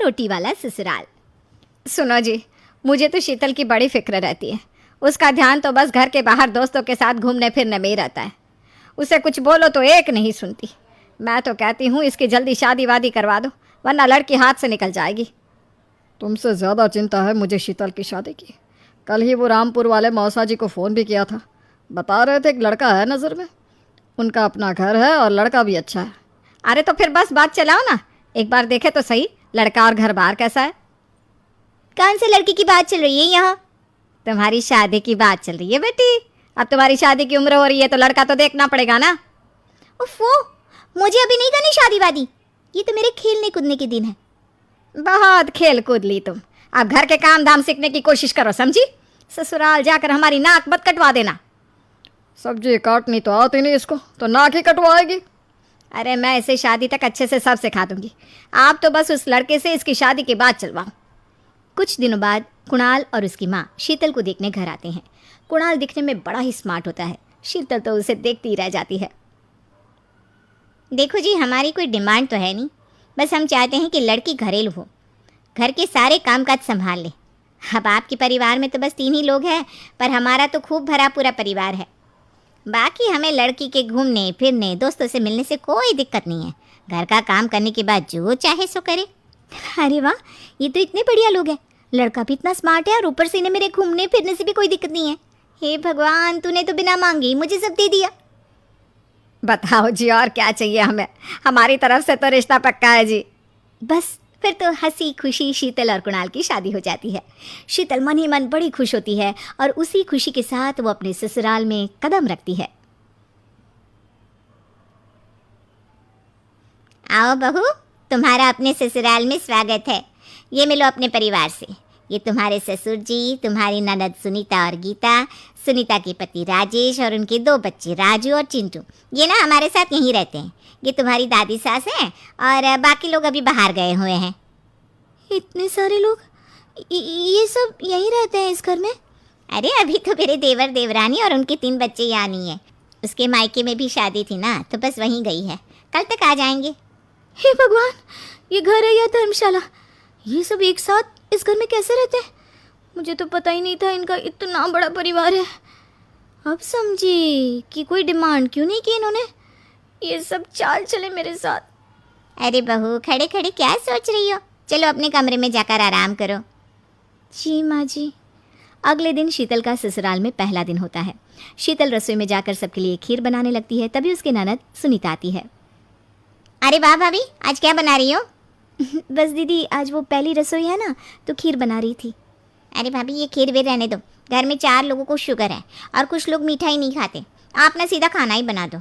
रोटी वाला ससुराल। सुनो जी, मुझे तो शीतल की बड़ी फिक्र रहती है। उसका ध्यान तो बस घर के बाहर दोस्तों के साथ घूमने फिरने में ही रहता है। उसे कुछ बोलो तो एक नहीं सुनती। मैं तो कहती हूँ इसकी जल्दी शादी वादी करवा दो, वरना लड़की हाथ से निकल जाएगी। तुमसे ज़्यादा चिंता है मुझे शीतल की शादी की। कल ही वो रामपुर वाले मौसा जी को फ़ोन भी किया था। बता रहे थे एक लड़का है नज़र में, उनका अपना घर है और लड़का भी अच्छा है। अरे तो फिर बस बात चलाओ ना, एक बार देखे तो सही लड़का और घर बार कैसा है। कौन से लड़की की बात चल रही है यहाँ? तुम्हारी शादी की बात चल रही है बेटी। अब तुम्हारी शादी की उम्र हो रही है तो लड़का तो देखना पड़ेगा ना। उफ़ो, मुझे अभी नहीं करनी शादी वादी। ये तो मेरे खेलने कूदने के दिन है। बहुत खेल कूद ली तुम, अब घर के काम धाम सीखने की कोशिश करो, समझी? ससुराल जाकर हमारी नाक मत कटवा देना। सब्जी काटनी तो आती नहीं इसको, तो नाक ही कटवाएगी। अरे मैं इसे शादी तक अच्छे से सब सिखा दूंगी। आप तो बस उस लड़के से इसकी शादी के बाद चलवाओ। कुछ दिनों बाद कुणाल और उसकी माँ शीतल को देखने घर आते हैं। कुणाल दिखने में बड़ा ही स्मार्ट होता है। शीतल तो उसे देखती ही रह जाती है। देखो जी, हमारी कोई डिमांड तो है नहीं, बस हम चाहते हैं कि लड़की घरेलू हो, घर के सारे कामकाज संभाल ले। अब आपके परिवार में तो बस 3 ही लोग हैं, पर हमारा तो खूब भरा पूरा परिवार है। बाकी हमें लड़की के घूमने फिरने दोस्तों से मिलने से कोई दिक्कत नहीं है। घर का काम करने के बाद जो चाहे सो करे। अरे वाह, ये तो इतने बढ़िया लोग हैं। लड़का भी इतना स्मार्ट है और ऊपर से इन्हें मेरे घूमने फिरने से भी कोई दिक्कत नहीं है। हे भगवान, तूने तो बिना मांगे ही मुझे सब दे दिया। बताओ जी, और क्या चाहिए हमें? हमारी तरफ से तो रिश्ता पक्का है जी। बस फिर तो हंसी खुशी शीतल और कुणाल की शादी हो जाती है। शीतल मन ही मन बड़ी खुश होती है और उसी खुशी के साथ वो अपने ससुराल में कदम रखती है। आओ बहू, तुम्हारा अपने ससुराल में स्वागत है। ये मिलो अपने परिवार से। ये तुम्हारे ससुर जी, तुम्हारी ननद सुनीता और गीता, सुनीता के पति राजेश और उनके 2 बच्चे राजू और चिंटू। ये ना हमारे साथ यहीं रहते हैं। ये तुम्हारी दादी सास है और बाकी लोग अभी बाहर गए हुए हैं। इतने सारे लोग, ये सब यहीं रहते हैं इस घर में? अरे अभी तो मेरे देवर देवरानी और उनके 3 बच्चे यहाँ नहीं है। उसके मायके में भी शादी थी ना, तो बस वहीं गई है, कल तक आ जाएंगे। हे भगवान, ये घर है या धर्मशाला? ये सब एक साथ इस घर में कैसे रहते हैं? मुझे तो पता ही नहीं था इनका इतना बड़ा परिवार है। अब समझी कि कोई डिमांड क्यों नहीं की इन्होंने। ये सब चाल चले मेरे साथ। अरे बहू, खड़े खड़े क्या सोच रही हो? चलो अपने कमरे में जाकर आराम करो। जी माँ जी। अगले दिन शीतल का ससुराल में पहला दिन होता है। शीतल रसोई में जाकर सबके लिए खीर बनाने लगती है। तभी उसकी ननद सुनीता आती है। अरे वाह भाभी, आज क्या बना रही हो? बस दीदी, आज वो पहली रसोई है ना, तो खीर बना रही थी। अरे भाभी, ये खीर भी रहने दो। घर में 4 लोगों को शुगर है और कुछ लोग मीठा ही नहीं खाते। आप ना सीधा खाना ही बना दो।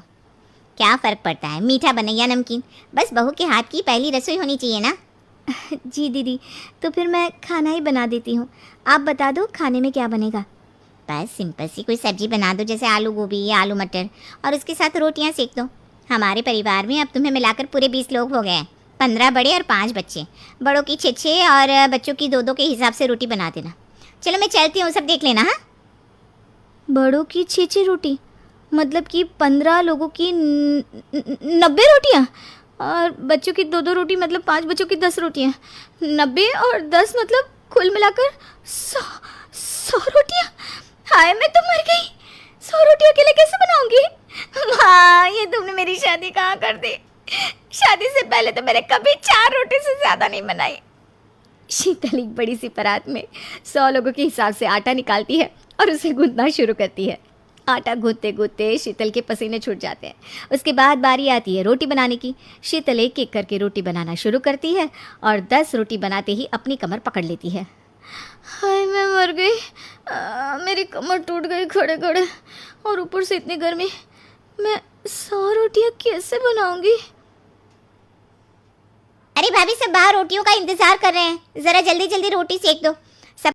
क्या फ़र्क पड़ता है, मीठा बने या नमकीन, बस बहू के हाथ की पहली रसोई होनी चाहिए ना। जी दीदी, तो फिर मैं खाना ही बना देती हूँ। आप बता दो खाने में क्या बनेगा? बस सिंपल सी कोई सब्जी बना दो, जैसे आलू गोभी या आलू मटर, और उसके साथ रोटियाँ सेक दो। हमारे परिवार में अब तुम्हें मिलाकर पूरे 20 लोग हो गए हैं। 15 बड़े और 5 बच्चे। बड़ों की 6 और बच्चों की 2 के हिसाब से रोटी बना देना। चलो मैं चलती हूँ, सब देख लेना। हाँ, बड़ों की 6 रोटी, मतलब कि 15 लोगों की 90 रोटियाँ, और बच्चों की 2 रोटी, मतलब 5 बच्चों की 10 रोटियाँ। 90 और 10 मतलब कुल मिलाकर 100 रोटियाँ। हाय, मैं तो मर गई। 100 रोटियाँ अकेले कैसे बनाऊंगी? माँ, ये तुमने मेरी शादी कहाँ कर दी? शादी से पहले तो मैंने कभी 4 रोटी से ज़्यादा नहीं बनाई। शीतल एक बड़ी सी परात में 100 लोगों के हिसाब से आटा निकालती है और उसे गूंथना शुरू करती है। आटा गूंथते गूंथते शीतल के पसीने छूट जाते हैं। उसके बाद बारी आती है रोटी बनाने की। शीतल एक एक करके रोटी बनाना शुरू करती है और 10 रोटी बनाते ही अपनी कमर पकड़ लेती है। हाय, मैं मर गई। मेरी कमर टूट गई खड़े खड़े, और ऊपर से इतनी गर्मी। मैं 100 रोटियाँ कैसे बनाऊंगी? अरे भाभी, सब बाहर रोटियों का इंतजार कर रहे हैं, ज़रा जल्दी जल्दी रोटी सेक दो।